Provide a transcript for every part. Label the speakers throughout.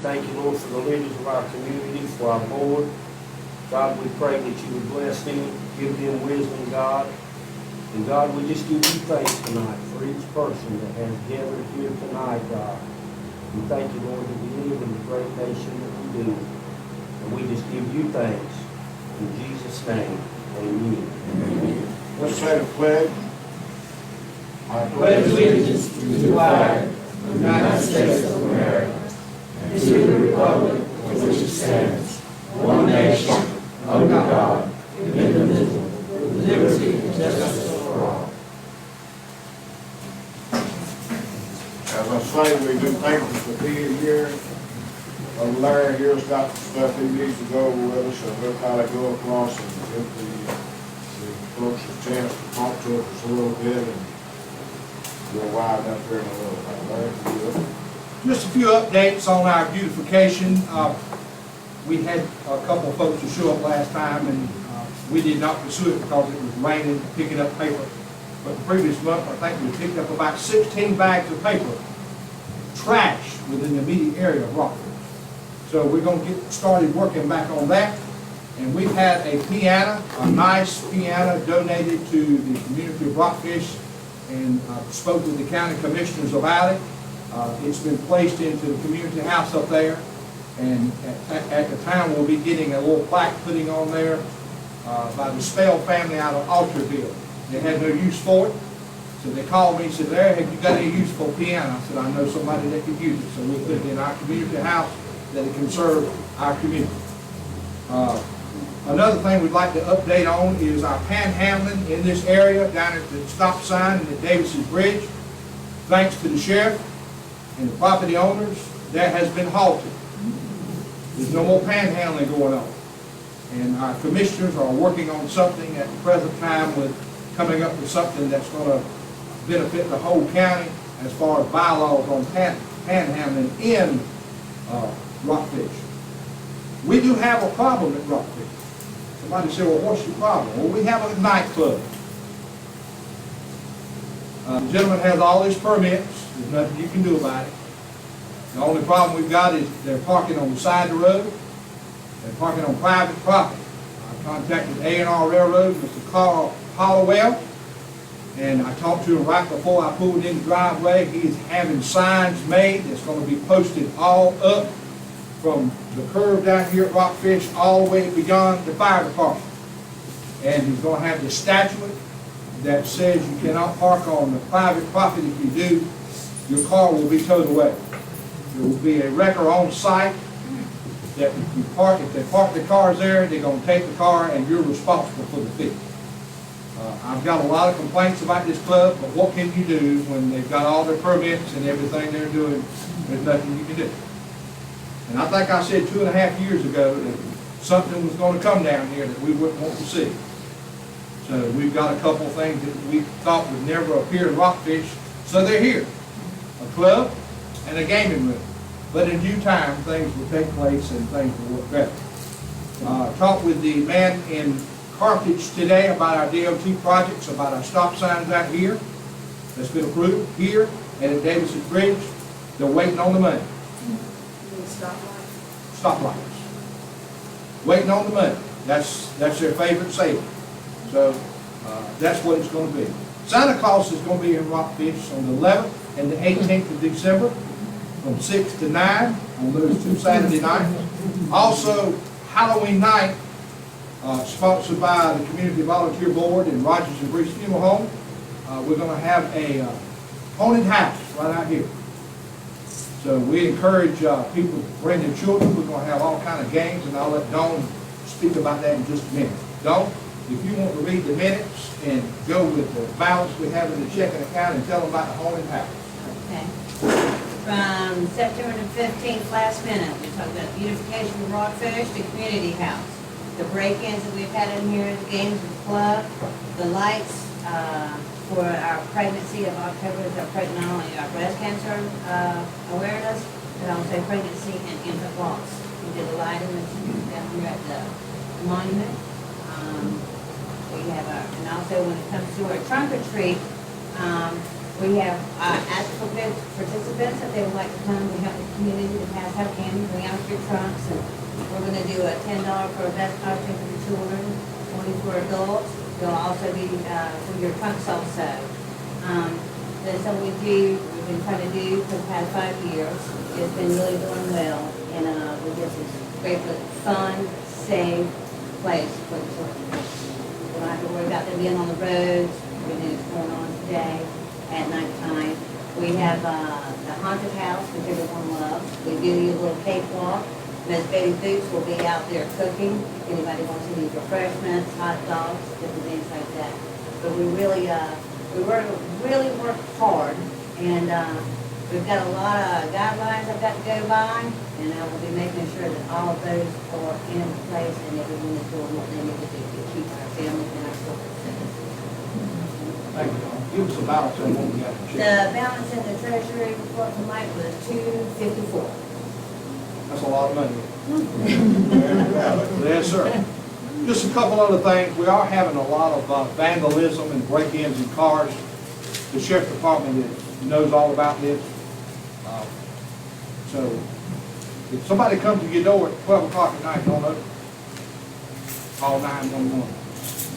Speaker 1: thank you, Lord, for the leaders of our community, for our board. God, we pray that you would bless them, give them wisdom, God. And God, we just give you thanks tonight for each person that has gathered here tonight, God. We thank you, Lord, that we live in the great nation that we do. And we just give you thanks. In Jesus' name, amen.
Speaker 2: Amen. Let's say the pledge.
Speaker 3: I pledge allegiance to the flag of the United States of America and to the republic for which it stands, one nation, under God, indivisible, with liberty and justice for all.
Speaker 2: As I say, we do thank you for being here. Larry here's got the stuff he needs to go over with us, so he'll probably go across and give the folks a chance to talk to us a little bit, and we'll wind up here in a little bit. Larry, you up?
Speaker 4: Just a few updates on our beautification. We had a couple of folks to show up last time, and we did not pursue it because it was raining, picking up paper. But the previous month, I think we picked up about 16 bags of paper, trash within the immediate area of Rockfish. So we're going to get started working back on that. And we've had a piano, a nice piano donated to the community of Rockfish, and spoke with the county commissioners about it. It's been placed into the community house up there, and at the time we'll be getting a little plaque putting on there by the Spell family out of Altarville. They had no use for it, so they called me and said, "Larry, have you got any use for a piano?" I said, "I know somebody that could use it." So we'll put it in our community house that it can serve our community. Another thing we'd like to update on is our panhandling in this area down at the stop sign and at Davis's Bridge. Thanks to the sheriff and the property owners, that has been halted. There's no more panhandling going on. And our commissioners are working on something at the present time with coming up with something that's going to benefit the whole county as far as bylaws on panhandling in Rockfish. We do have a problem at Rockfish. Somebody said, "Well, what's your problem?" Well, we have a nightclub. The gentleman has all his permits. There's nothing you can do about it. The only problem we've got is they're parking on the side of the road. They're parking on private property. I contacted A&R Railroad, Mr. Carl Hollowell, and I talked to him right before I pulled in the driveway. He is having signs made that's going to be posted all up from the curve down here at Rockfish all the way beyond the fire department. And he's going to have the statute that says you cannot park on the private property. If you do, your car will be towed away. There will be a wrecker on site that if they park the cars there, they're going to take the car and you're responsible for the fee. I've got a lot of complaints about this club, but what can you do when they've got all their permits and everything they're doing? There's nothing you can do. And I think I said 2.5 years ago that something was going to come down here that we wouldn't want to see. So we've got a couple of things that we thought would never appear in Rockfish, so they're here. A club and a gaming room. But in due time, things will take place and things will work better. Talked with the man in Carthage today about our DOT projects, about our stop signs out here. That's been approved here and at Davis's Bridge. They're waiting on the money. Stoplights. Waiting on the money. That's their favorite saving. So that's what it's going to be. Santa Claus is going to be in Rockfish on the 11th and the 18th of December from 6 to 9 on those two Saturday nights. Also, Halloween night, sponsored by the Community Volunteer Board and Rogers and Brees Funeral Home, we're going to have a haunted house right out here. So we encourage people to bring their children. We're going to have all kinds of games, and I'll let Dawn speak about that in just a minute. Dawn, if you want to read the minutes and go with the balance we have in the checking account and tell them about the haunted house.
Speaker 5: Okay. From September the 15th, last minute, we talked about beautification of Rockfish, the community house, the break-ins that we've had in here, the games of the club, the lights for our pregnancy of October, is not only our breast cancer awareness, but also pregnancy and infant loss. We did a light down here at the monument. We have and also when it comes to our trunk or treat, We have asked for participants if they would like to come and help the community to pass out candy, bring out your trunks, and we're gonna do a $10 for a best costume for the children, 20 for adults. There'll also be for your trunks also. That's something we've been trying to do for the past 5 years. It's been really doing well, and we get some great, fun, safe place for the children. We don't have to worry about them being on the roads, everything that's going on today at nighttime. We have the haunted house, which everyone loves. We do a little cakewalk. Miss Betty Boots will be out there cooking. If anybody wants any refreshments, hot dogs, different things like that. But we really work hard, and we've got a lot of guidelines I've got to go by, and I will be making sure that all of those are in place and everyone is doing what they need to do to keep our families and our children safe.
Speaker 4: Thank you, Don. Give us a balance on what we got to
Speaker 5: The
Speaker 4: check.
Speaker 5: balance in the treasury report tonight was $254.
Speaker 4: That's a lot of money. Yes, sir. Just a couple other things. We are having a lot of vandalism and break-ins in cars. The sheriff's department knows all about this. So if somebody comes to your door at 12 o'clock at night, don't open, call 911,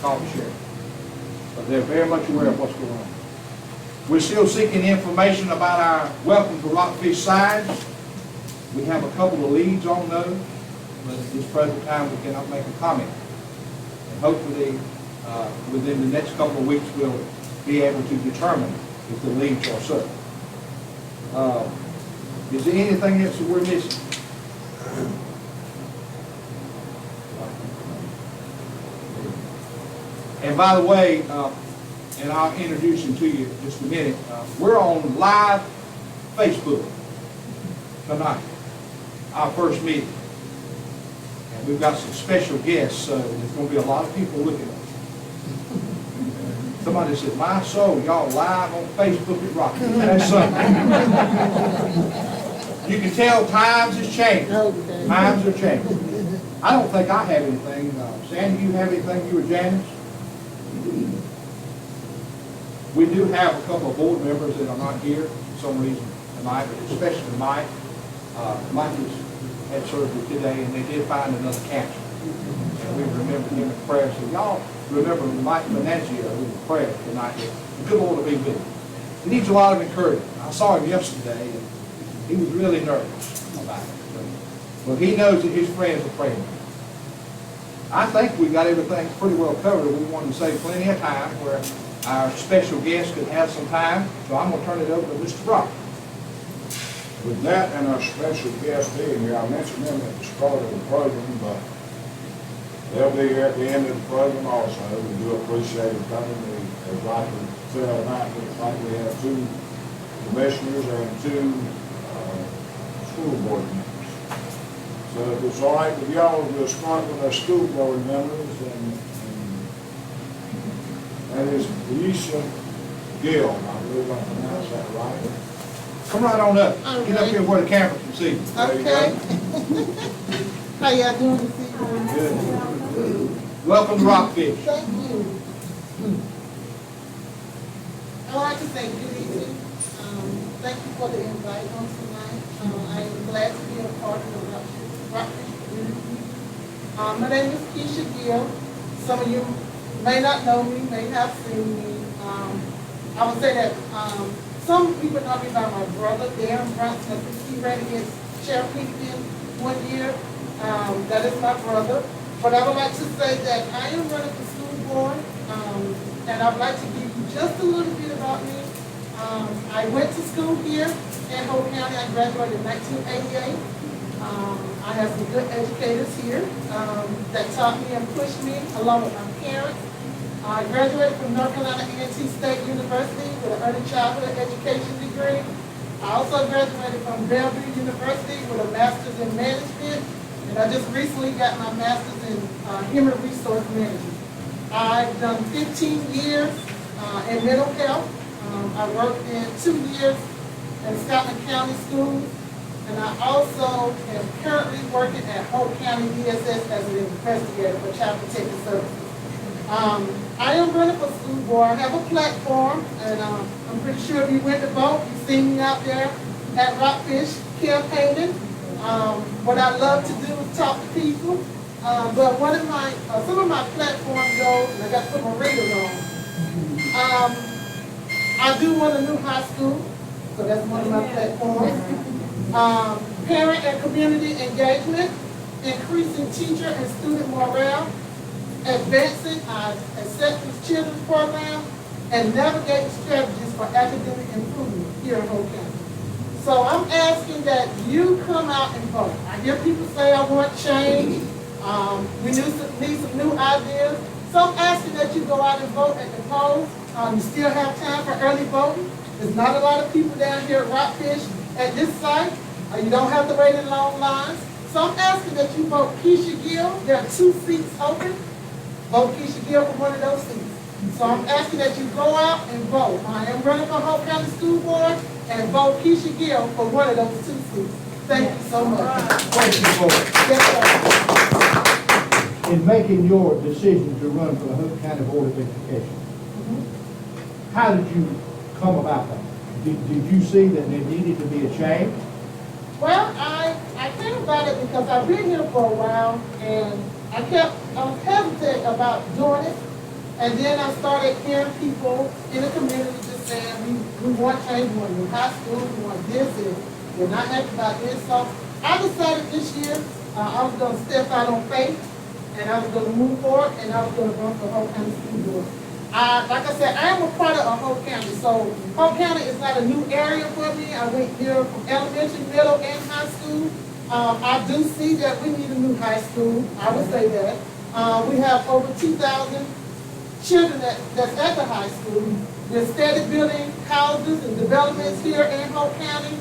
Speaker 4: call the sheriff. But they're very much aware of what's going on. We're still seeking information about our Welcome to Rockfish signs. We have a couple of leads on those, but at this present time, we cannot make a comment. And hopefully, within the next couple of weeks, we'll be able to determine if the leads are certain. Is there anything else that we're missing? And by the way, and I'll introduce him to you in just a minute, we're on live Facebook tonight, our first meeting. And we've got some special guests, so there's going to be a lot of people looking at us. Somebody said, my soul, y'all live on Facebook at Rocky. That's something. You can tell times has changed. Times are changing. I don't think I have anything. Sandy, you have anything, you or Janice? We do have a couple of board members that are not here for some reason tonight, but especially Mike. Mike had surgery today, and they did find another cancer. And we remember him in prayer. So y'all remember Mike Venanzio in prayer tonight. The good Lord will be with him. He needs a lot of encouragement. I saw him yesterday, and he was really nervous about it. But he knows that his friends are praying. I think we got everything pretty well covered. We wanted to save plenty of time where our special guest could have some time. So I'm going to turn it over to Mr. Brock.
Speaker 2: With that and our special guest being here, I mentioned them at the start of the program, but they'll be here at the end of the program also. We do appreciate it coming. As like we said tonight, it looks like we have 2 commissioners and 2 school board members. So if it's all right with y'all, we'll start with our school board members, and that is Alicia Gill. I believe I pronounced that right.
Speaker 4: Come right on up. Get up here where the camera can see you.
Speaker 3: Okay. How y'all doing this evening?
Speaker 2: Good.
Speaker 4: Welcome to Rockfish.
Speaker 3: Thank you. I'd like to say good evening. Thank you for the invite on tonight. I am glad to be a part of the Rockfish community. My name is Keisha Gill. Some of you may not know me, may have seen me. I would say that some people know me by my brother, Darren Brunson. I think he ran against Sheriff Peterkin one year. That is my brother. But I would like to say that I am running for school board, and I would like to give you just a little bit about me. I went to school here in Hope County. I graduated in 1988. I have some good educators here that taught me and pushed me along with my parents. I graduated from North Carolina A&T State University with an early childhood education degree. I also graduated from Bellevue University with a master's in management, and I just recently got my master's in human resource management. I've done 15 years in mental health. I worked in 2 years in Scotland County Schools, and I also am currently working at Hope County DSS as an investigator for Child Protective Services. I am running for school board. I have a platform, and I'm pretty sure if you went to vote, you've seen me out there at Rockfish campaigning. What I love to do is talk to people. But one of my, some of my platform goals, and I got to put my readers on. I do want a new high school, so that's one of my platforms. Parent and community engagement, increasing teacher and student morale, advancing our acceptance children's program, and navigating strategies for academic improvement here in Hope County. So I'm asking that you come out and vote. I hear people say I want change. We need some new ideas. So I'm asking that you go out and vote at the polls. You still have time for early voting. There's not a lot of people down here at Rockfish at this site. You don't have to wait in long lines. So I'm asking that you vote Keisha Gill. There are 2 seats open. Vote Keisha Gill for one of those seats. So I'm asking that you go out and vote. I am running for Hope County School Board, and vote Keisha Gill for one of those 2 seats. Thank you so much.
Speaker 4: Thank you for
Speaker 3: Yes, sir.
Speaker 4: in making your decision to run for the Hope County Board of Education. How did you come about that? Did you see that there needed to be a change?
Speaker 3: Well, I came about it because I've been here for a while, and I was hesitant about doing it. And then I started hearing people in the community just saying, we want change, we want new high school, we want this, and we're not happy about this. So I decided this year I was going to step out on faith, and I was going to move forward, and I was going to run for Hope County School Board. Like I said, I am a product of Hope County, so Hope County is not a new area for me. I went here from elementary, middle, and high school. I do see that we need a new high school. I would say that. We have over 2,000 children that's at the high school. We're steady building houses and developments here in Hope County.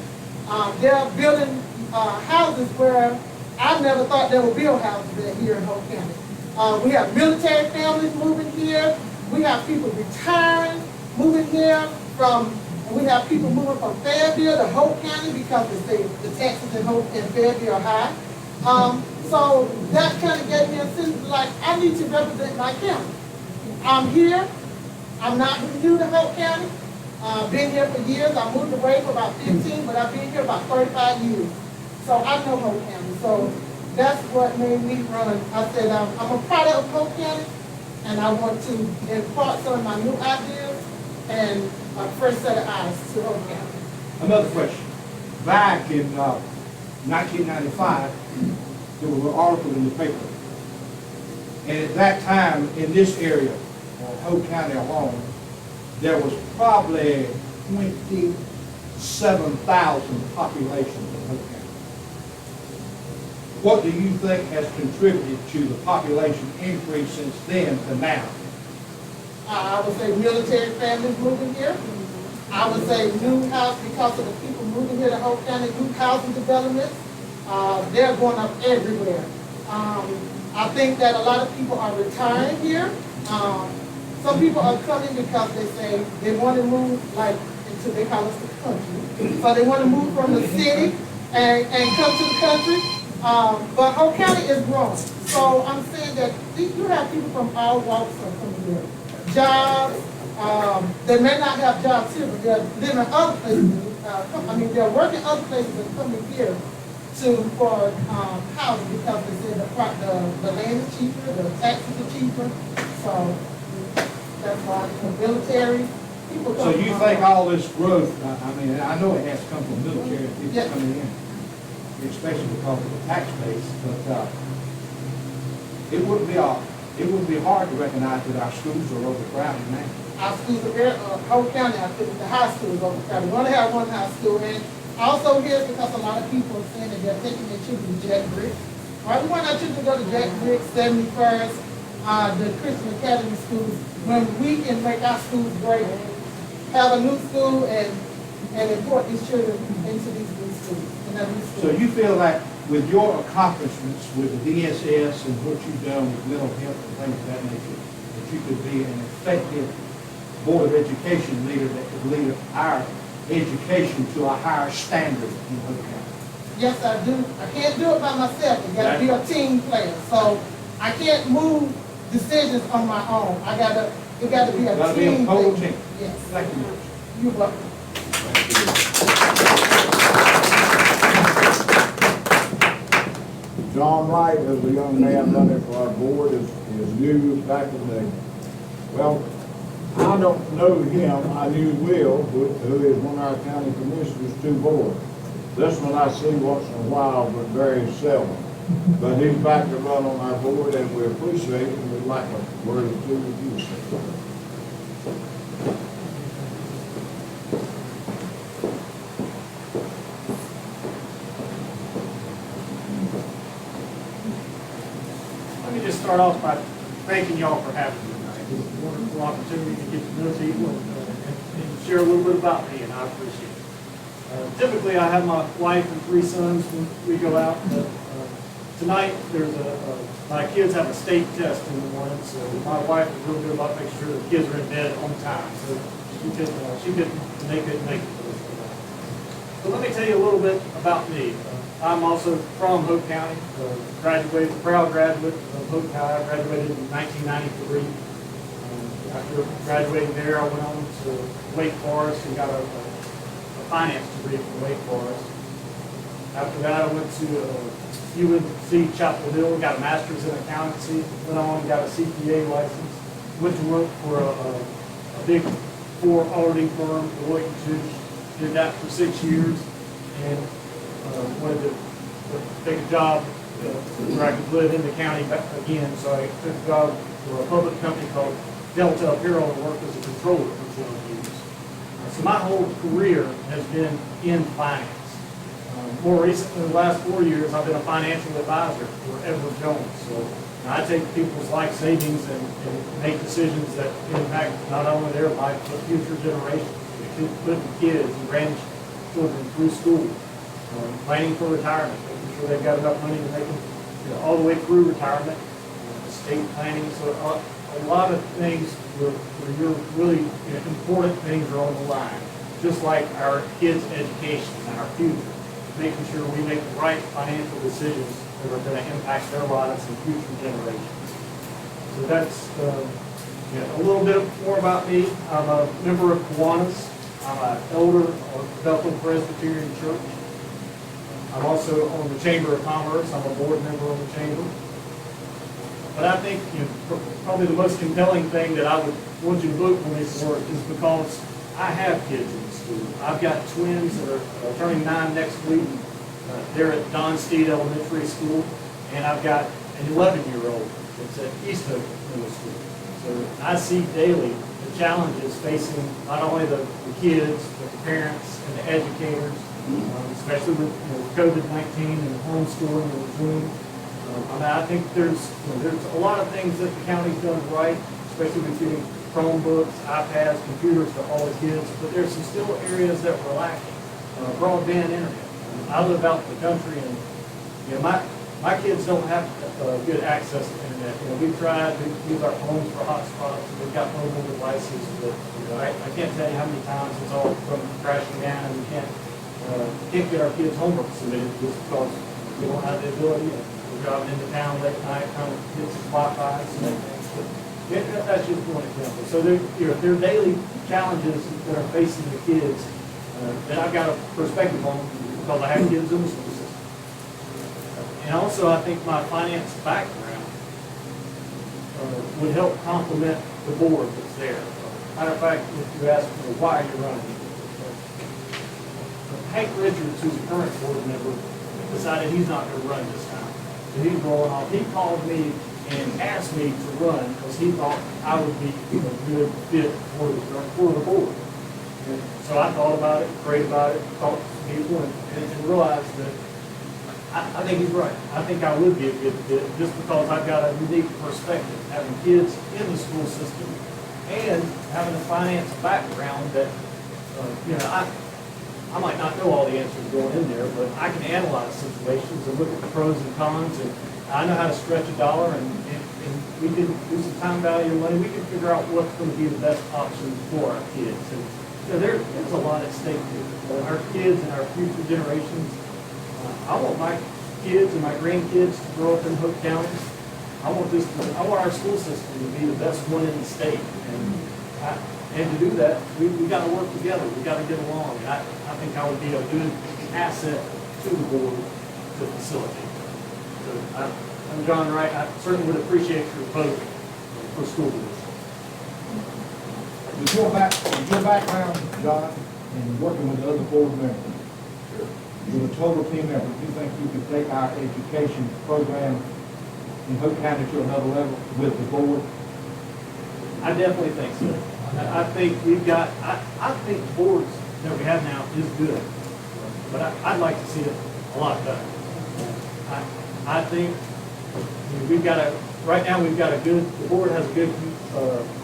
Speaker 3: They're building houses where I never thought there would build houses here in Hope County. We have military families moving here. We have people retiring, moving here we have people moving from Fayetteville to Hope County because the taxes in Hope and Fayetteville are high. So that kind of gave me a sense of like, I need to represent my county. I'm here. I'm not new to Hope County. Been here for years. I moved away for about 15, but I've been here about 35 years. So I know Hope County. So that's what made me run. I said, I'm a product of Hope County, and I want to impart some of my new ideas and a fresh set of eyes to Hope County.
Speaker 4: Another question. Back in 1995, there was an article in the paper. And at that time, in this area, Hope County alone, there was probably 27,000 population in Hope County. What do you think has contributed to the population increase since then to now?
Speaker 3: I would say military families moving here. I would say new house because of the people moving here to Hope County, new housing developments. They're going up everywhere. I think that a lot of people are retiring here. Some people are coming because they say they want to move into, they call us the country. So they want to move from the city and come to the country. But Hope County is growing. So I'm saying that you have people from all walks of coming here. Jobs, they may not have jobs here, but they're living other places. They're working other places and coming here for housing because they say the land is cheaper, the taxes are cheaper. So that's why the military people come.
Speaker 4: So you think all this growth, I know it has come from military people
Speaker 3: Yes.
Speaker 4: coming in, especially because of the tax base, but it wouldn't be hard to recognize that our schools are overcrowded now.
Speaker 3: Our schools are very, Hope County, I think the high school is overcrowded. We only have one high school, and also here because a lot of people are saying that they're taking their children to Jack Briggs. All right, we want our children to go to Jack Briggs, 71st, the Christian Academy schools, when we can make our schools great, have a new school and import these children into these new schools.
Speaker 4: So you feel like with your accomplishments with the DSS and what you've done with mental health and things of that nature, that you could be an effective Board of Education leader that could lead our education to a higher standard in Hope County?
Speaker 3: Yes, I do. I can't do it by myself. You got to be a team player. So I can't move decisions on my own. It gotta be a
Speaker 4: Gotta be a
Speaker 3: team
Speaker 4: total
Speaker 3: thing.
Speaker 4: team.
Speaker 3: Yes.
Speaker 4: Thank you.
Speaker 3: You're welcome.
Speaker 2: John Wright, as a young man running for our board, is new back in the, well, I don't know him, I knew Will, who is one of our county commissioners to board. This one I see once in a while, but very seldom. But he's back to run on our board, and we appreciate it, and we'd like a word or two with you, sir.
Speaker 6: Let me just start off by thanking y'all for having me tonight. It's a wonderful opportunity to get to know people and share a little bit about me, and I appreciate it. Typically, I have my wife and 3 sons when we go out, but tonight my kids have a state test in the morning, so my wife is real good about making sure the kids are in bed on time. So they couldn't make it for this tonight. So let me tell you a little bit about me. I'm also from Hope County, proud graduate of Hope County. I graduated in 1993. After graduating there, I went on to Wake Forest and got a finance degree from Wake Forest. After that, I went to UNC Chapel Hill, got a master's in accountancy, went on and got a CPA license, went to work for a big 4 auditing firm, Deloitte & Touche, did that for 6 years, and wanted to take a job where I could live in the county back again, so I took a job for a public company called Delta Apparel and worked as a controller for 12 years. So my whole career has been in finance. More recently, in the last 4 years, I've been a financial advisor for Edward Jones. So I take people's life savings and make decisions that impact not only their life, but future generations. Putting kids and grandchildren through school, planning for retirement, making sure they've got enough money to make them all the way through retirement, estate planning. So a lot of things where your really important things are on the line, just like our kids' education and our future, making sure we make the right financial decisions that are going to impact their lives and future generations. So that's a little bit more about me. I'm a member of Kiwanis. I'm an elder of Bethel Presbyterian Church. I'm also on the Chamber of Commerce. I'm a board member on the Chamber. But I think probably the most compelling thing that I would want you to vote for me for is because I have kids in the school. I've got twins that are turning 9 next week. They're at Don Steed Elementary School, and I've got an 11-year-old that's at East Hope Middle School. So I see daily the challenges facing not only the kids, but the parents and the educators, especially with COVID-19 and homeschooling and Zoom. I think there's a lot of things that the county's done right, especially with getting Chromebooks, iPads, computers to all the kids, but there's some still areas that we're lacking. Broadband internet. I live out in the country, and my kids don't have good access to internet. We've tried to use our phones for hotspots, and we've got mobile devices, but I can't tell you how many times it's all come crashing down, and we can't get our kids' homework submitted just because we don't have the ability. We're driving into town late night, trying to get some Wi-Fi and some things. But that's just one example. So there are daily challenges that are facing the kids that I've got a perspective on because I have kids in the school system. And also, I think my finance background would help complement the board that's there. Matter of fact, if you ask me why you're running, Hank Richards, who's a current board member, decided he's not going to run this time. So he's rolling off. He called me and asked me to run because he thought I would be a good fit for the board. And so I thought about it, prayed about it, talked to people, and realized that I think he's right. I think I would be a good fit just because I've got a unique perspective, having kids in the school system and having a finance background that, I might not know all the answers going in there, but I can analyze situations and look at the pros and cons, and I know how to stretch a dollar, and we can do some time value of money. We can figure out what's going to be the best option for our kids. And there's a lot at stake here. Our kids and our future generations. I want my kids and my grandkids to grow up in Hope County. I want our school system to be the best one in the state. And to do that, we gotta work together, we gotta get along. And I think I would be a good asset to the board to facilitate. So I'm John Wright, I certainly would appreciate your vote for school board.
Speaker 4: With your background, John, in working with other board members, you're a total team member. Do you think you could take our education program in Hope County to another level with the board?
Speaker 6: I definitely think so. I think we've got, I think the boards that we have now is good, but I'd like to see it a lot better. I think we've got right now we've got the board has a good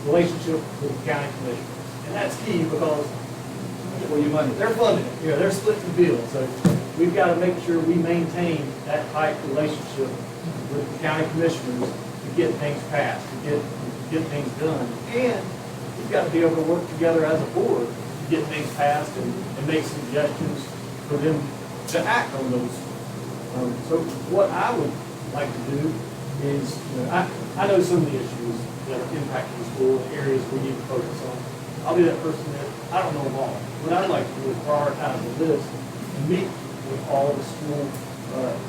Speaker 6: relationship with the county commission. And that's key because
Speaker 4: For your money.
Speaker 6: they're funding it, they're splitting the bill. So we've got to make sure we maintain that tight relationship with the county commissioners to get things passed, to get things done. And we've got to be able to work together as a board to get things passed and make suggestions for them to act on those. So what I would like to do is, I know some of the issues that are impacting the school and areas we need to focus on. I'll be that person that, I don't know them all. What I'd like to do is prioritize a list and meet with all the school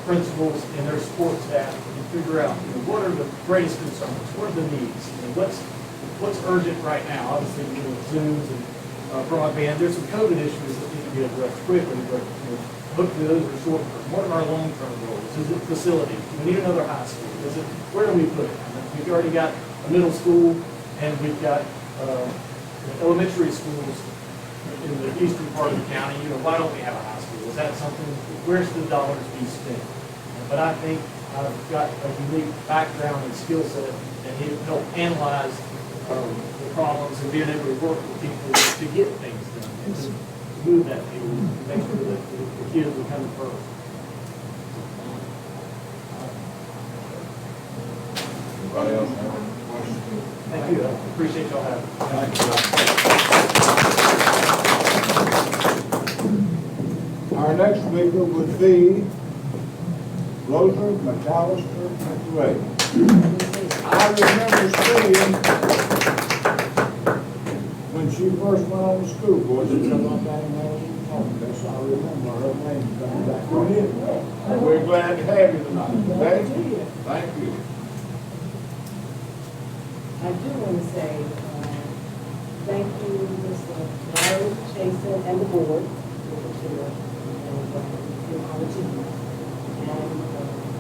Speaker 6: principals and their support staff and figure out, what are the greatest concerns, what are the needs, what's urgent right now. Obviously, Zooms and broadband, there's some COVID issues that need to be addressed quickly, but hopefully those are short term. What are our long-term goals? Is it facilities? Do we need another high school? Where do we put it? We've already got a middle school and we've got elementary schools in the eastern part of the county. Why don't we have a high school? Is that something, where's the dollars be spent? But I think I've got a unique background and skill set and help analyze the problems and being able to work with people to get things done and to move that needle, make sure that the kids are coming first.
Speaker 2: Anybody else have any questions?
Speaker 6: Thank you. I appreciate y'all having me.
Speaker 2: Our next speaker would be Rosa McAllister McRae. I remember seeing when she first went on the school board, she come up down there and talked. That's how I remember her name coming back. Go ahead. And we're glad to have you tonight, okay? Thank you.
Speaker 7: I do want to say thank you, Mr. Larry Chasen and the board, Mr. Chair, and our team. And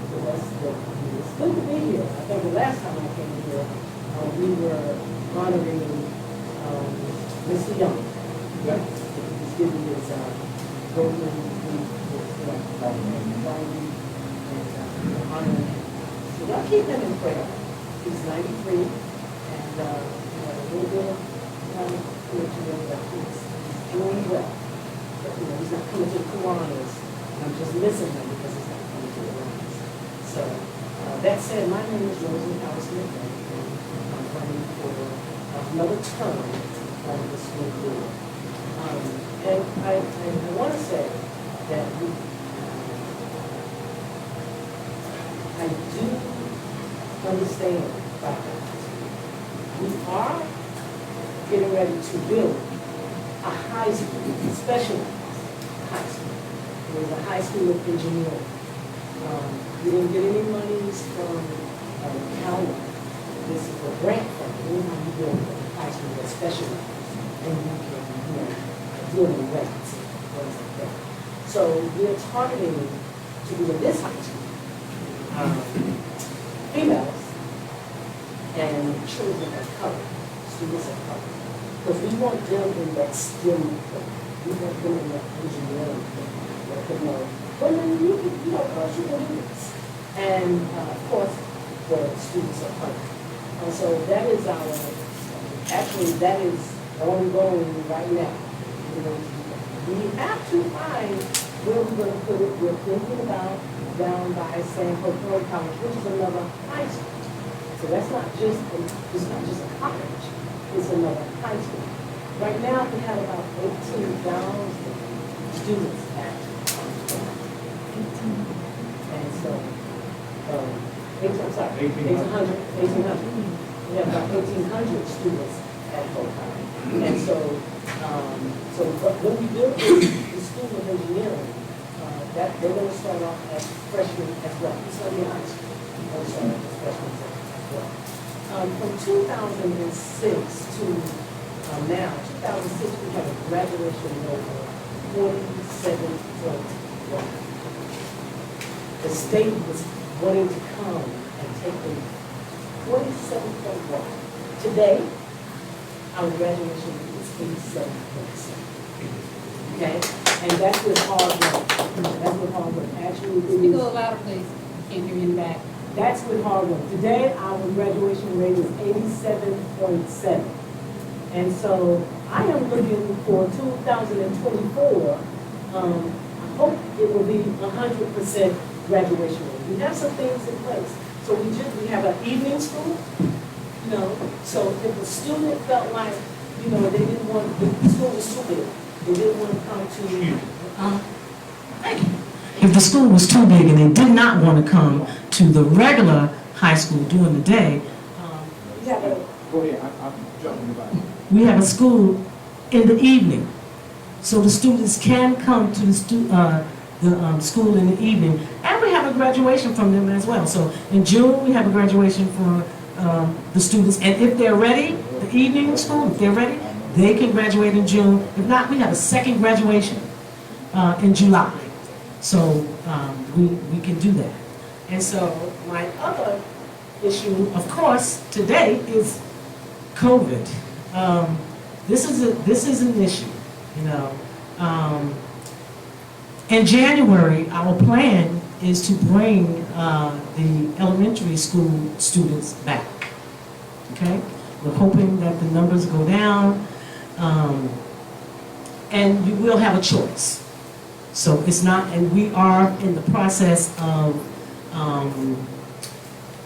Speaker 7: the rest of it's good to be here. I think the last time I came here, we were honoring Mr. Young. Yep. He was giving his golden week and honoring him. So y'all keep him in prayer. He's 93. And a little bit of commitment that he's doing well. But he's not coming to the Kiwanis. I'm just missing him because he's not coming to the Kiwanis. So that said, my name is Rosa McAllister McRae, and I'm running for another term on the school board. And I want to say that I do understand about we are getting ready to build a high school, specialized high school. There's a high school of engineering. We didn't get any monies from the county. This is a grant funding. We build a high school that's specialized. And you can, deal with grants and things like that. So we're targeting to do in this high school, females and children are covered, students are covered. Because we want them in that STEM thing. We want them in that engineering thing. Women, you can do this. And of course, the students are covered. And so that is that is ongoing right now. We have to find where we're going to put it. We're thinking about down by Sanford College, which is another high school. So that's not just a college, it's another high school. Right now, we have about 18,000 students at 18. And so, I'm sorry,
Speaker 4: 1,800.
Speaker 7: 1,800. We have about 1,800 students at full-time. And so, what we do is the School of Engineering, that they're gonna start off as freshmen as well. It's gonna be high school. They're gonna start off as freshmen as well. From 2006 to now, 2006, we have a graduation rate of 47.1. The state was wanting to come and take them 47.1. Today, our graduation rate is 87.6. Okay? And that's with hard work. That's with hard work. Actually, it
Speaker 8: Speak a
Speaker 7: is-
Speaker 8: little louder, please. Can't hear you in the back.
Speaker 7: that's with hard work. Today, our graduation rate is 87.7. And so I am looking for 2024, I hope it will be 100% graduation rate. We have some things in place. So we have an evening school, so if a student felt like, they didn't want, the school was too big, they didn't want to come to,
Speaker 9: Thank you. If the school was too big and they did not want to come to the regular high school during the day,
Speaker 7: we have a,
Speaker 4: Go ahead, I'm jumping about.
Speaker 9: we have a school in the evening. So the students can come to the school in the evening, and we have a graduation from them as well. So in June, we have a graduation for the students, and if they're ready, the evening school, if they're ready, they can graduate in June. If not, we have a second graduation in July. So we can do that. And so my other issue, of course, today is COVID. This is an issue, In January, our plan is to bring the elementary school students back. Okay? We're hoping that the numbers go down, and you will have a choice. So it's not, and we are in the process of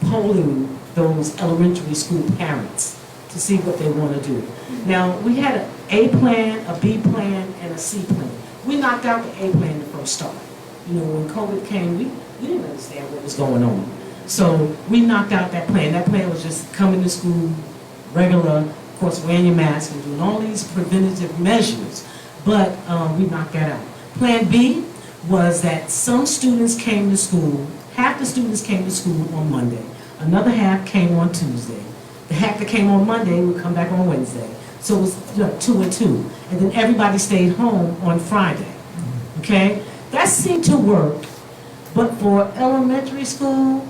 Speaker 9: polling those elementary school parents to see what they want to do. Now, we had an A plan, a B plan, and a C plan. We knocked out the A plan the first start. When COVID came, we didn't understand what was going on. So we knocked out that plan. That plan was just coming to school, regular, of course, wearing your mask and doing all these preventative measures. But we knocked that out. Plan B was that some students came to school, half the students came to school on Monday, another half came on Tuesday. The half that came on Monday would come back on Wednesday. So it was 2 and 2. And then everybody stayed home on Friday. Okay? That seemed to work. But for elementary school,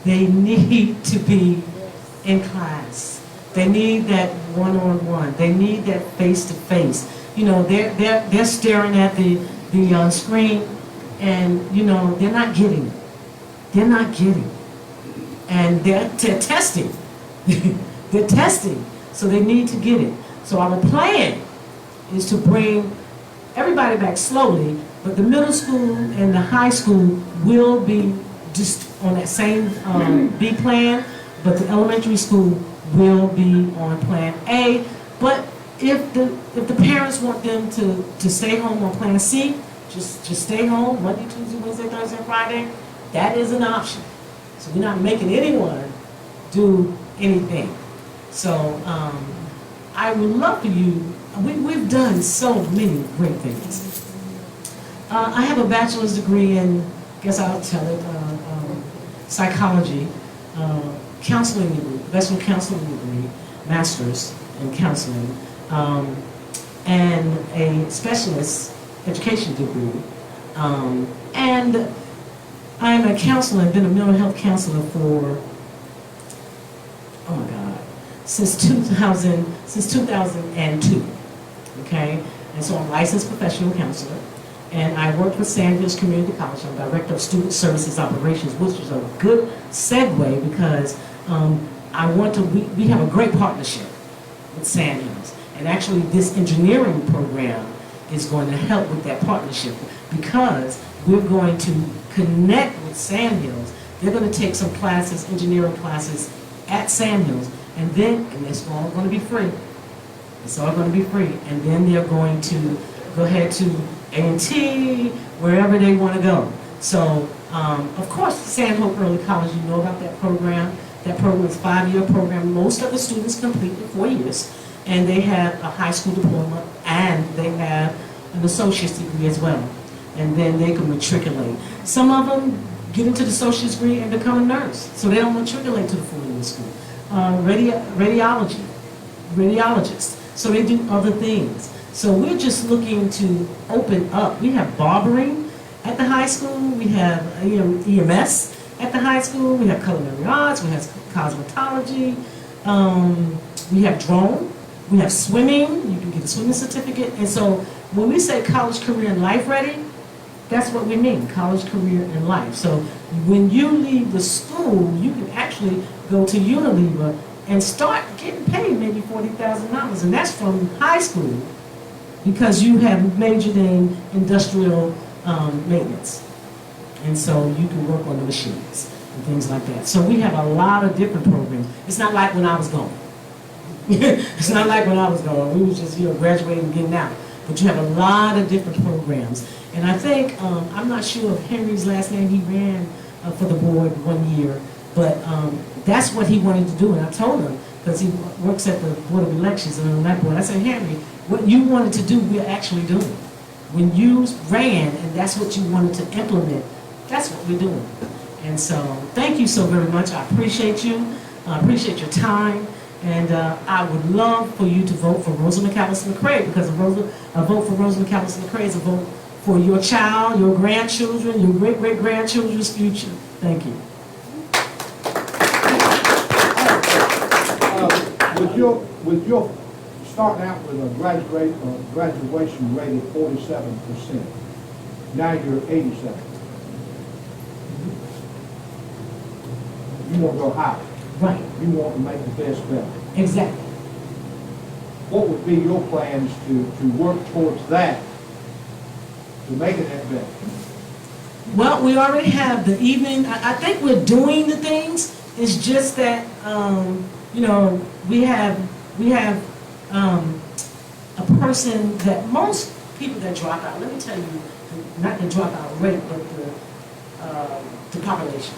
Speaker 9: they need to be in class. They need that one-on-one. They need that face-to-face. They're staring at the screen, and they're not getting it. They're not getting it. And they're testing. They're testing, so they need to get it. So our plan is to bring everybody back slowly, but the middle school and the high school will be just on that same B plan, but the elementary school will be on plan A. But if the parents want them to stay home on plan C, just stay home Monday, Tuesday, Wednesday, Thursday, Friday, that is an option. So we're not making anyone do anything. So I would love for you, we've done so many great things. I have a bachelor's degree in, guess I'll tell it, psychology, counseling degree, professional counseling degree, master's in counseling, and a specialist education degree. And I'm a counselor, I've been a mental health counselor for, oh my God, since 2002, okay? And so I'm a licensed professional counselor, and I work for Sand Hills Community College. I'm Director of Student Services Operations, which is a good segue because we have a great partnership with Sand Hills. And actually this engineering program is going to help with that partnership because we're going to connect with Sand Hills. They're going to take some classes, engineering classes at Sand Hills, and it's all going to be free. It's all going to be free. And then they're going to go ahead to A&T, wherever they want to go. So Of course, San Hope Early College, you know about that program. That program is a 5-year program. Most of the students complete in 4 years, and they have a high school diploma, and they have an associate's degree as well. And then they can matriculate. Some of them get into the associate's degree and become a nurse, so they don't matriculate to the 4-year school. Radiologists, so they do other things. So we're just looking to open up. We have barbering at the high school, we have EMS at the high school, we have culinary arts, we have cosmetology, we have drone, we have swimming, you can get a swimming certificate. And so when we say college, career, and life ready, that's what we mean, college, career, and life. So when you leave the school, you can actually go to Unilever and start getting paid maybe $40,000, and that's from high school, because you have majored in industrial maintenance. And so you can work on the machines and things like that. So we have a lot of different programs. It's not like when I was going. It's not like when I was going. We was just, graduating and getting out. But you have a lot of different programs. And I think, I'm not sure of Henry's last name, he ran for the board 1 year, but that's what he wanted to do. And I told him, because he works at the Board of Elections and on that board, I said, Henry, what you wanted to do, we're actually doing. When you ran and that's what you wanted to implement, that's what we're doing. And so, thank you so very much. I appreciate you. I appreciate your time. And I would love for you to vote for Rosa McAllister McCray, because a vote for Rosa McAllister McCray is a vote for your child, your grandchildren, your great-great-grandchildren's future. Thank you.
Speaker 4: With your starting out with a graduation rate of 47%, now you're 87%. You want to go higher.
Speaker 9: Right.
Speaker 4: You want to make the best better.
Speaker 9: Exactly.
Speaker 4: What would be your plans to work towards that, to make it that better?
Speaker 9: Well, we already have the evening. I think we're doing the things. It's just that, we have a person that most people that drop out, let me tell you, not the dropout rate, but the population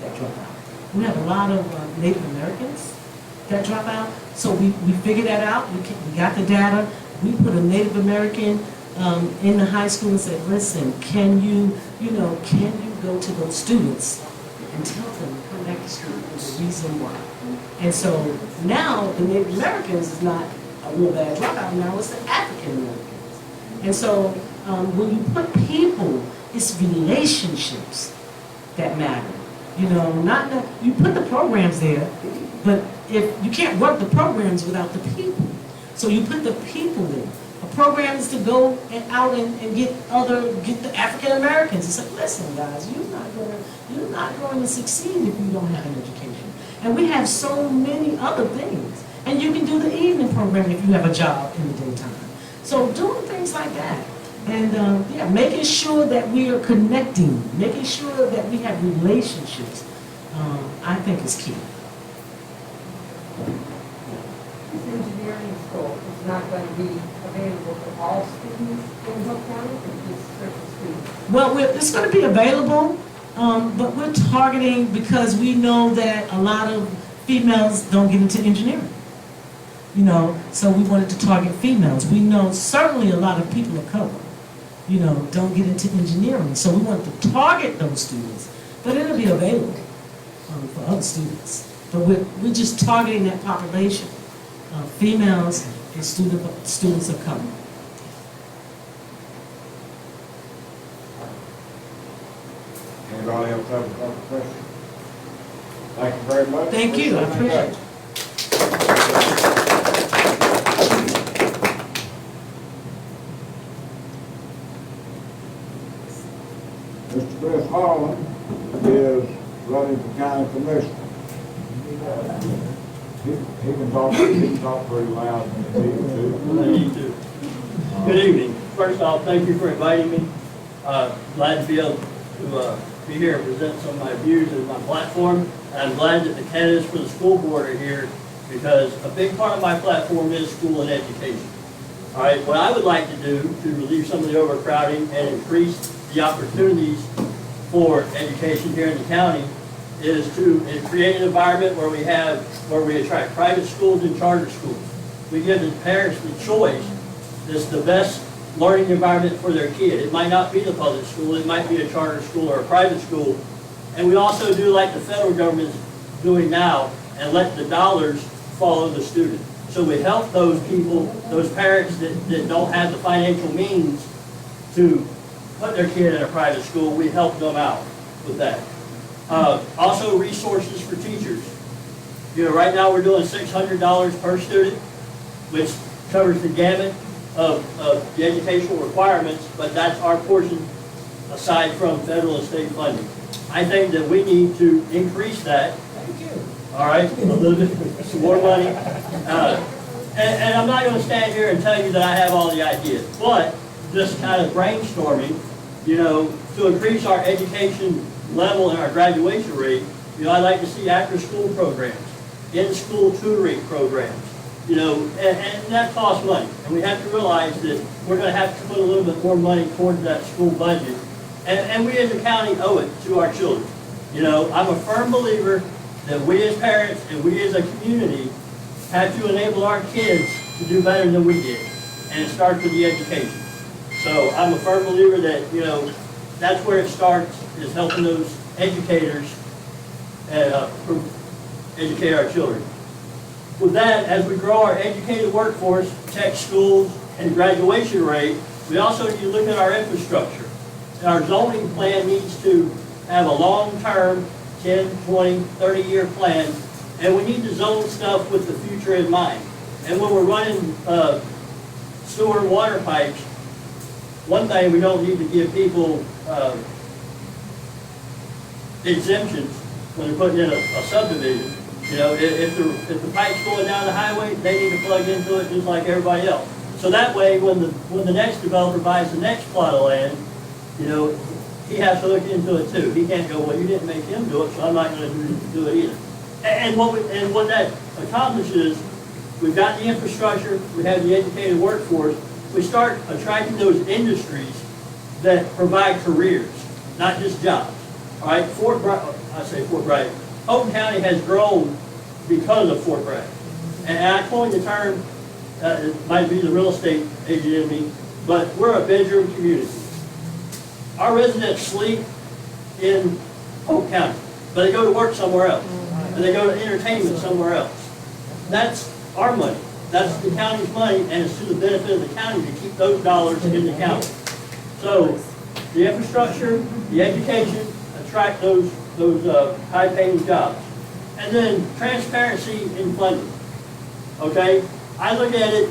Speaker 9: that drop out. We have a lot of Native Americans that drop out, so we figured that out. We got the data. We put a Native American in the high school and said, listen, can you go to those students and tell them to come back to school for the reason why? And so now the Native Americans is not a real bad dropout, now it's the African Americans. And so when you put people, it's relationships that matter. You put the programs there, but if you can't work the programs without the people. So you put the people there. A program is to go out and get the African Americans and say, listen guys, you're not going to succeed if you don't have an education. And we have so many other things. And you can do the evening program if you have a job in the daytime. So doing things like that. And making sure that we are connecting, making sure that we have relationships, I think is key.
Speaker 10: This engineering school is not going to be available for all students in Hope County, or just certain students?
Speaker 9: Well, it's going to be available, but we're targeting, because we know that a lot of females don't get into engineering. So we wanted to target females. We know certainly a lot of people of color, don't get into engineering. So we want to target those students, but it'll be available for other students. But we're just targeting that population, females and students of color.
Speaker 2: Anybody else have a question? Thank you very much.
Speaker 9: Thank you, I appreciate it.
Speaker 2: Mr. Chris Holland is running for county commissioner. He can talk pretty loud when he needs to.
Speaker 11: Good evening. First off, thank you for inviting me. Glad to be able to be here and present some of my views and my platform. And I'm glad that the candidates for the school board are here, because a big part of my platform is school and education. All right, what I would like to do to relieve some of the overcrowding and increase the opportunities for education here in the county is to create an environment where we attract private schools and charter schools. We give the parents the choice. It's the best learning environment for their kid. It might not be the public school, it might be a charter school or a private school. And we also do like the federal government's doing now and let the dollars follow the student. So we help those people, those parents that don't have the financial means to put their kid in a private school, we help them out with that. Also resources for teachers. You know, right now we're doing $600 per student, which covers the gamut of the educational requirements, but that's our portion aside from federal and state funding. I think that we need to increase that.
Speaker 9: Thank you.
Speaker 11: All right, a little bit, some more money. And I'm not going to stand here and tell you that I have all the ideas, but just kind of brainstorming, you know, to increase our education level and our graduation rate, you know, I'd like to see after-school programs, in-school tutoring programs, you know, and that costs money. And we have to realize that we're going to have to put a little bit more money towards that school budget. And we as a county owe it to our children. You know, I'm a firm believer that we as parents and we as a community have to enable our kids to do better than we did. And it starts with the education. So I'm a firm believer that, you know, that's where it starts, is helping those educators educate our children. With that, as we grow our educated workforce, tech schools, and graduation rate, we also need to look at our infrastructure. Our zoning plan needs to have a long-term, 10, 20, 30-year plan, and we need to zone stuff with the future in mind. And when we're running sewer and water pipes, one thing we don't need to give people exemptions when they're putting in a subdivision. You know, if the pipe's going down the highway, they need to plug into it just like everybody else. So that way, when the next developer buys the next plot of land, you know, he has to look into it too. He can't go, well, you didn't make him do it, so I'm not going to do it either. And what that accomplishes, we've got the infrastructure, we have the educated workforce. We start attracting those industries that provide careers, not just jobs. All right, Fort Bragg, Fulton County has grown because of Fort Bragg. And I coined the term, it might be the real estate agent in me, but we're a bedroom community. Our residents sleep in Fulton County, but they go to work somewhere else, and they go to entertainment somewhere else. That's our money. That's the county's money, and it's to the benefit of the county to keep those dollars in the county. So the infrastructure, the education, attract those high-paying jobs. And then transparency in funding. Okay? I look at it,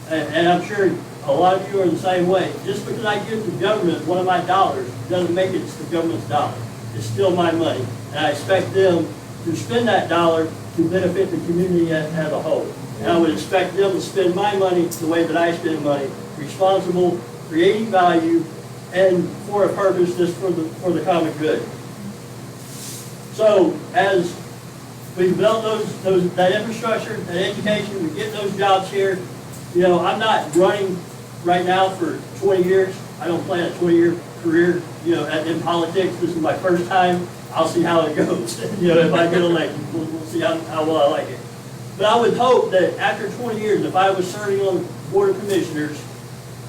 Speaker 11: and I'm sure a lot of you are the same way. Just because I give the government one of my dollars doesn't make it the government's dollar. It's still my money, and I expect them to spend that dollar to benefit the community as a whole. And I would expect them to spend my money the way that I spend money, responsible, creating value, and for a purpose just for the common good. So as we develop that infrastructure, that education, we get those jobs here. You know, I'm not running right now for 20 years. I don't plan a 20-year career, you know, in politics. This is my first time. I'll see how it goes. You know, if I get elected, we'll see how well I like it. But I would hope that after 20 years, if I was serving on the Board of Commissioners,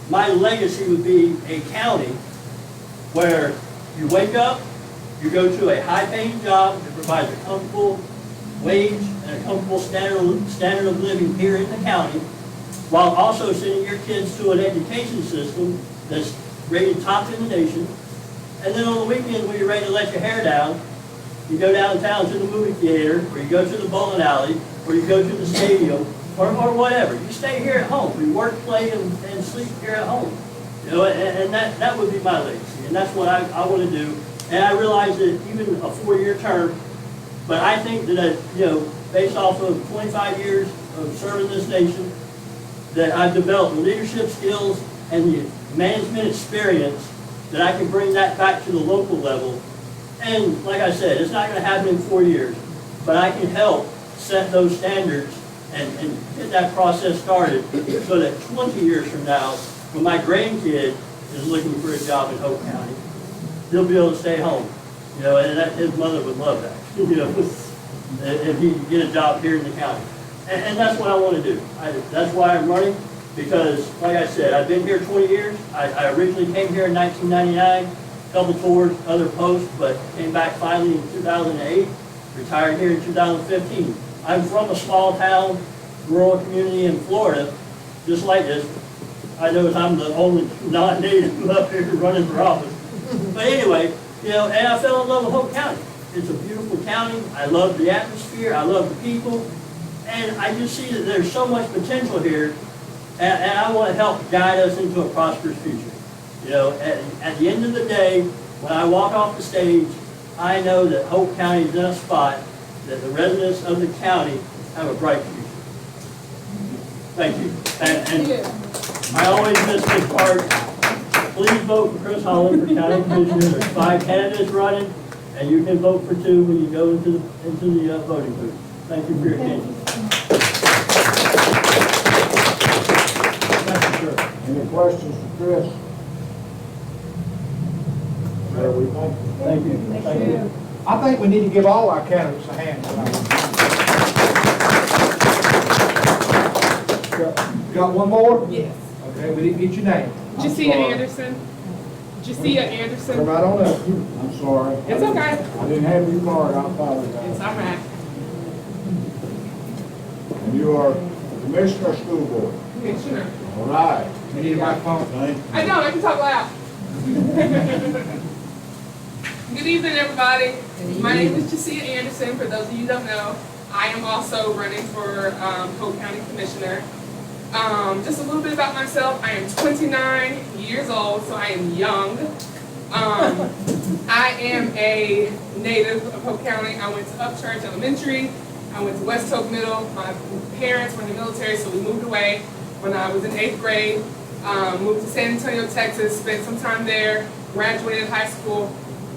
Speaker 11: my legacy would be a county where you wake up, you go to a high-paying job that provides a comfortable wage and a comfortable standard of living here in the county, while also sending your kids to an education system that's rated top in the nation. And then on the weekend, when you're ready to let your hair down, you go downtown to the movie theater, or you go to the bowling alley, or you go to the stadium, or whatever. You stay here at home. We work, play, and sleep here at home. You know, and that would be my legacy, and that's what I want to do. And I realize that even a 4-year term, but I think that, you know, based off of 25 years of serving this nation, that I've developed the leadership skills and the management experience that I can bring that back to the local level. And like I said, it's not going to happen in 4 years, but I can help set those standards and get that process started so that 20 years from now, when my grandkid is looking for a job in Hope County, he'll be able to stay home. You know, and that, his mother would love that, you know, if he could get a job here in the county. And that's what I want to do. That's why I'm running, because like I said, I've been here 20 years. I originally came here in 1999, couple tours, other posts, but came back finally in 2008, retired here in 2015. I'm from a small town, rural community in Florida, just like this. I know I'm the only non-native up here running for office. But anyway, you know, and I fell in love with Hope County. It's a beautiful county. I love the atmosphere. I love the people. And I just see that there's so much potential here. And I want to help guide us into a prosperous future. You know, at the end of the day, when I walk off the stage, I know that Hope County is in a spot that the residents of the county have a bright future. Thank you. And I always miss this part. Please vote for Chris Holland for county commissioner. There's 5 candidates running, and you can vote for 2 when you go into the voting booth. Thank you for your attention.
Speaker 2: Thank you, sir. Any questions for Chris? There we go.
Speaker 11: Thank you. Thank you.
Speaker 4: I think we need to give all our candidates a hand tonight. Got one more?
Speaker 10: Yes.
Speaker 4: Okay, we didn't get your name.
Speaker 10: Jacia Anderson. Jacia Anderson.
Speaker 2: Come right on up. I'm sorry.
Speaker 10: It's okay.
Speaker 2: I didn't have you marked, I apologize.
Speaker 10: It's all right.
Speaker 2: And you are Commissioner of School Board.
Speaker 10: Commissioner.
Speaker 2: All right.
Speaker 4: You need a microphone?
Speaker 2: Thank you.
Speaker 10: I know, I can talk loud. Good evening, everybody. My name is Jacia Anderson. For those of you who don't know, I am also running for Hope County Commissioner. Just a little bit about myself. I am 29 years old, so I am young. I am a native of Hope County. I went to Upchurch Elementary. I went to West Hope Middle. My parents were in the military, so we moved away when I was in 8th grade. Moved to San Antonio, Texas, spent some time there, graduated high school,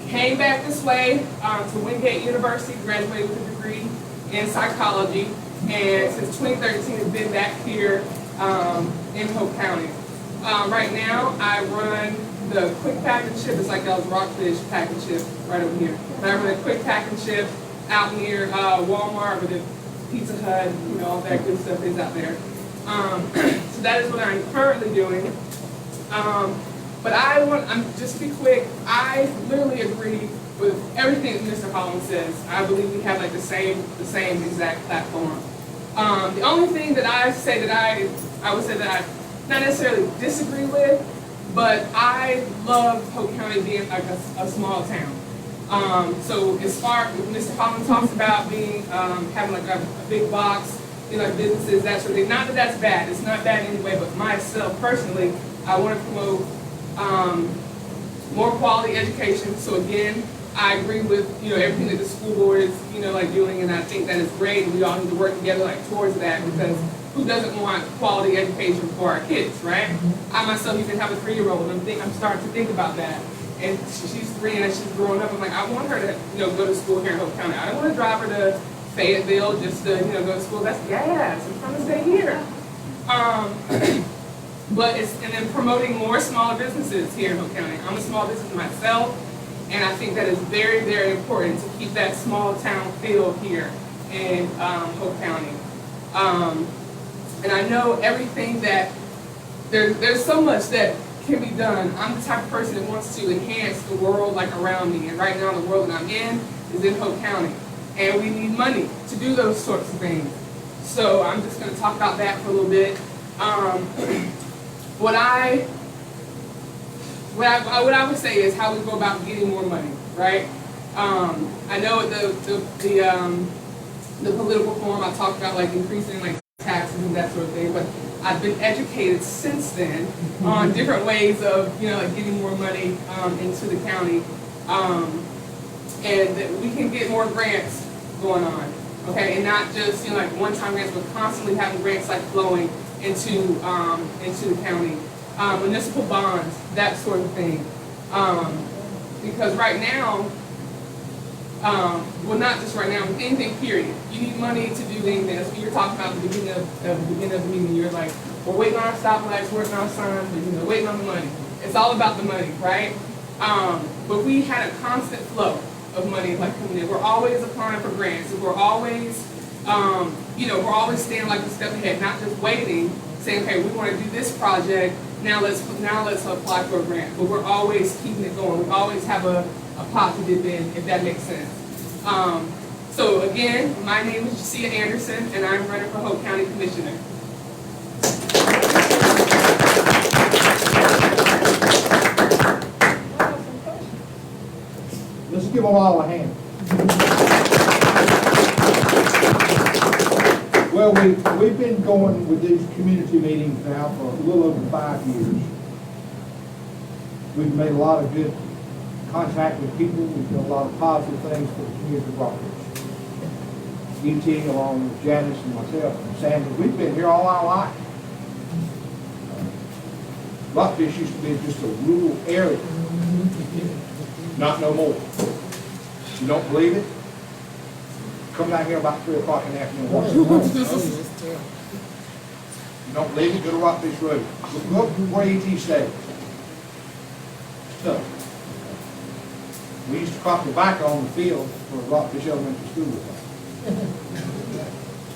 Speaker 10: came back this way to Wingate University, graduated with a degree in psychology, and since 2013 have been back here in Hope County. Right now, I run the quick pack and ship. It's like y'all's Rockfish pack and ship right over here. And I run a quick pack and ship out near Walmart with a Pizza Hut, you know, all that good stuff is out there. So that is what I'm currently doing. But just to be quick, I literally agree with everything that Mr. Holland says. I believe we have like the same exact platform. The only thing that I would say that I not necessarily disagree with, but I love Hope County being like a small town. So as far as Mr. Holland talks about being having like a big box, you know, like businesses, that sort of thing. Not that that's bad. It's not bad anyway. But myself personally, I want to promote more quality education. So again, I agree with everything that the school board is like doing, and I think that is great. And we all need to work together like towards that, because who doesn't want quality education for our kids, right? I myself even have a 3-year-old, and I'm starting to think about that. And she's 3 and as she's growing up, I'm like, I want her to go to school here in Hope County. I don't want to drive her to Fayetteville just to go to school. That's gas. I'm trying to stay here. But and then promoting more smaller businesses here in Hope County. I'm a small business myself, and I think that is very, very important to keep that small town feel here in Hope County. And I know everything that there's so much that can be done. I'm the type of person that wants to enhance the world like around me, and right now the world that I'm in is in Hope County, and we need money to do those sorts of things. So I'm just going to talk about that for a little bit. What I would say is how we go about getting more money, right? I know the political forum I talked about like increasing like taxes and that sort of thing, but I've been educated since then on different ways of like getting more money into the county, and that we can get more grants going on, okay, and not just like one-time grants, but constantly having grants like flowing into the county, municipal bonds, that sort of thing, because right now. Well, not just right now, but anything, period. You need money to do anything. That's what you were talking about at the beginning of the meeting. You're like, we're waiting on our stoplights, working on our signs, but waiting on the money. It's all about the money, right? But but we had a constant flow of money like coming in. We're always applying for grants. We're always, we're always staying like a step ahead, not just waiting, saying, okay, we want to do this project, now let's apply for a grant. But we're always keeping it going. We always have a pot to dip in, if that makes sense. So again, my name is Jasiah Anderson, and I'm running for Hope County Commissioner.
Speaker 4: Let's give them all a hand. Well, we've been going with these community meetings now for a little over 5 years. We've made a lot of good contact with people. We've done a lot of positive things for the community of Rockfish. E.T. along with Janice and myself and Sandra, we've been here all our life. Rockfish used to be just a rural area. Not no more. You don't believe it? Come down here about 3 o'clock in the afternoon. Watch the home. You don't believe it? Go to Rockfish Road. Look where E.T. stayed. So, we used to crop tobacco on the field for Rockfish Elementary School.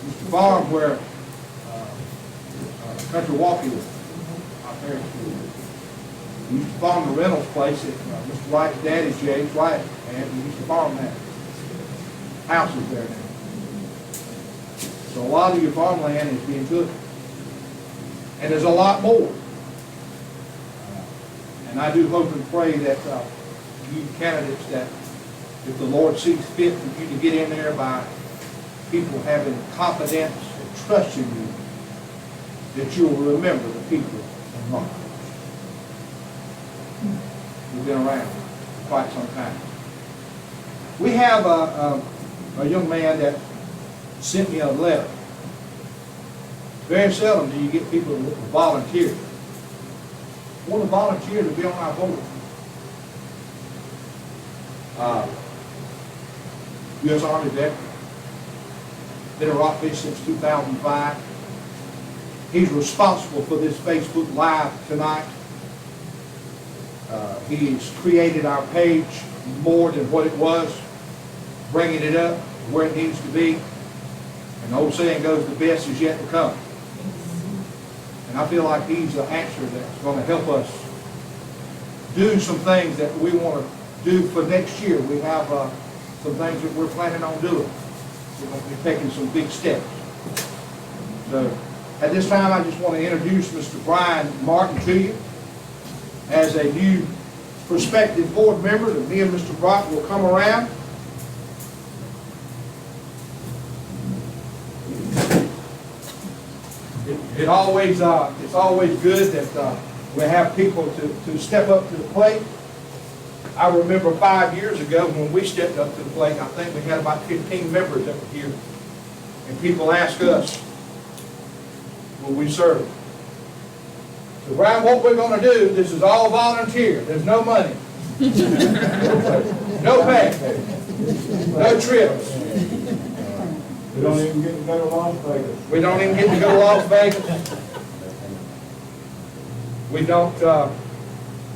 Speaker 4: Used to farm where Country Walk is. Our parents did. We used to farm the Reynolds place at Mr. Wright's daddy's, James Wright, and we used to farm that. Houses there now. So a lot of your farmland is being took. And there's a lot more. And I do hope and pray that you candidates, that if the Lord sees fit for you to get in there by people having confidence and trust in you, that you'll remember the people in Rockfish. We've been around for quite some time. We have a young man that sent me a letter. Very seldom do you get people to volunteer. Want to volunteer to be on our board. U.S. Army veteran. Been in Rockfish since 2005. He's responsible for this Facebook Live tonight. He's created our page more than what it was, bringing it up where it needs to be. And the old saying goes, the best is yet to come. And I feel like he's the answer that's going to help us do some things that we want to do for next year. We have some things that we're planning on doing. We're going to be taking some big steps. So at this time, I just want to introduce Mr. Brian Martin to you as a new prospective board member. And me and Mr. Brock will come around. It's always good that we have people to step up to the plate. I remember 5 years ago when we stepped up to the plate, I think we had about 15 members that were here. And people asked us, will we serve? So Brian, what we're going to do, this is all volunteer. There's no money. No pay. No trips.
Speaker 2: We don't even get to go to Las Vegas.
Speaker 4: We don't even get to go to Las Vegas. We don't,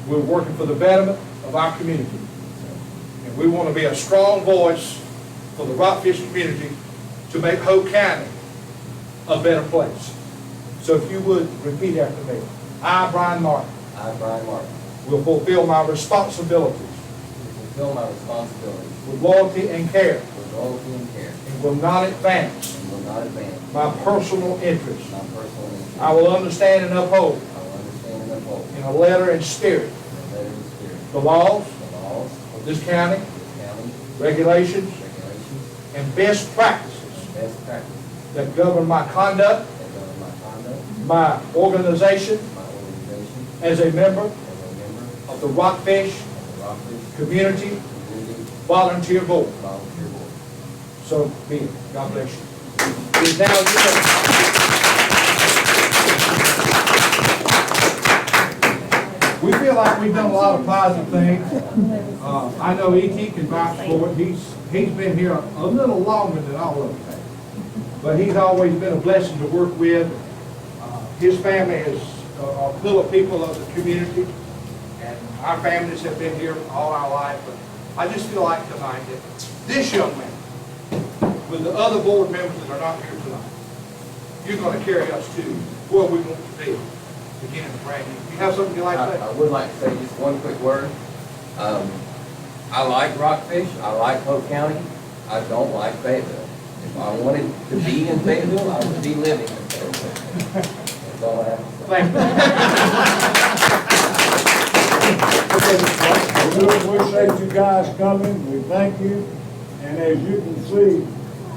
Speaker 4: we're working for the betterment of our community. And we want to be a strong voice for the Rockfish community to make Hope County a better place. So if you would, repeat after me. I, Brian Martin,
Speaker 3: I, Brian Martin,
Speaker 4: will fulfill my responsibilities
Speaker 3: will fulfill my responsibilities
Speaker 4: with loyalty and care,
Speaker 3: with loyalty and care,
Speaker 4: and will not advance
Speaker 3: and will not advance
Speaker 4: my personal interests.
Speaker 3: my personal interests.
Speaker 4: I will understand and uphold
Speaker 3: I will understand and uphold
Speaker 4: in a letter and spirit
Speaker 3: in the letter and spirit
Speaker 4: the laws
Speaker 3: the laws
Speaker 4: of this county,
Speaker 3: of this county,
Speaker 4: regulations,
Speaker 3: regulations,
Speaker 4: and best practices
Speaker 3: and best practices
Speaker 4: that govern my conduct,
Speaker 3: that govern my conduct,
Speaker 4: my organization
Speaker 3: my organization,
Speaker 4: as a member
Speaker 3: as a member
Speaker 4: of the Rockfish
Speaker 3: of the Rockfish
Speaker 4: Community
Speaker 3: Community
Speaker 4: Volunteer Board.
Speaker 3: Volunteer Board.
Speaker 4: So be it. God bless you. It is now your We feel like we've done a lot of positive things. I know E.T. can vouch for it. He's been here a little longer than all of us have. But he's always been a blessing to work with. His family is a pillar people of the community. And our families have been here all our life, but I just feel like tonight that this young man, with the other board members that are not here tonight, you're gonna carry us to where we want to be, beginning of brand new. You have something you'd like to say?
Speaker 3: I would like to say just one quick word. I like Rockfish, I like Polk County, I don't like Fayetteville. If I wanted to be in Fayetteville, I would be living in Fayetteville. That's all I have to say.
Speaker 4: Thank you.
Speaker 2: We appreciate you guys coming, we thank you, and as you can see,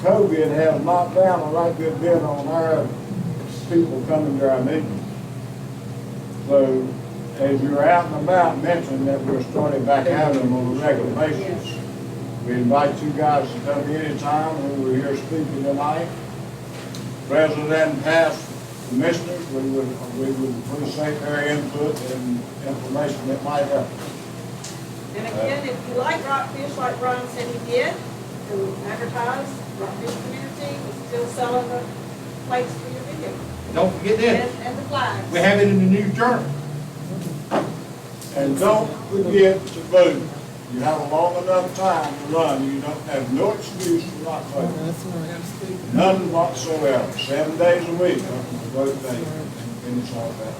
Speaker 2: COVID has knocked down a right good bit on our people coming to our meetings. So, as you're out and about, mention that we're starting back having them on a regular basis. We invite you guys to come anytime when we're here speaking tonight. President and past commissioners, we would appreciate their input and information that might help.
Speaker 12: And again, if you like Rockfish, like Brian said he did, to advertise, Rockfish community is still selling the plates for your video.
Speaker 4: Don't forget this,
Speaker 12: And the flags.
Speaker 4: we have it in the News Journal.
Speaker 2: And don't forget to vote. You have a long enough time to run. You don't have no excuse for not voting. None whatsoever. 7 days a week, up to the vote day, and finish all that.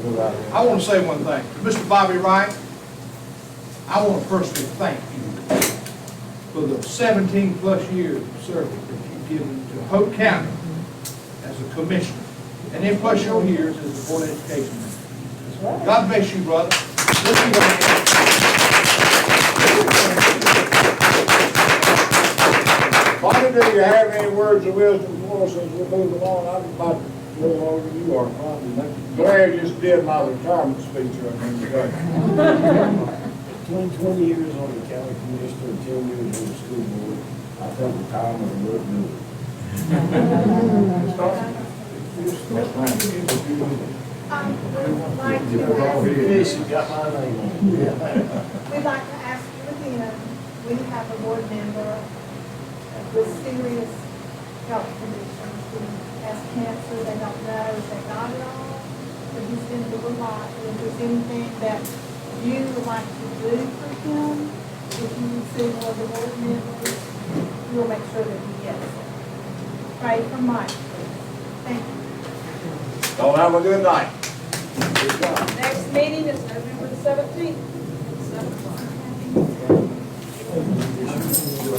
Speaker 2: Go out there.
Speaker 4: I want to say one thing. To Mr. Bobby Wright, I want to personally thank you for the 17-plus years of service that you've given to Hope County as a commissioner, and then plus your years as the Board of Education member. God bless you, brother. Let's give him a hand.
Speaker 2: Bonnie, do you have any words of wisdom for us as we move along? I'm about a little older than you are, probably. Blair just did my retirement speech right today.
Speaker 1: 20 years on the county commissioner and 10 years on the school board, I think retirement would do it. Yes, you got my name on it.
Speaker 13: We'd like to ask you again, we have a board member with serious health conditions who has cancer, they don't know if they got it all, but he's been through a lot. If there's anything that you would like to do for him, if you see one of the board members, we'll make sure that he gets it. Pray for Mike, please. Thank you.
Speaker 2: Y'all have a good night.
Speaker 12: Next meeting is November the 17th, 7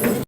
Speaker 12: o'clock.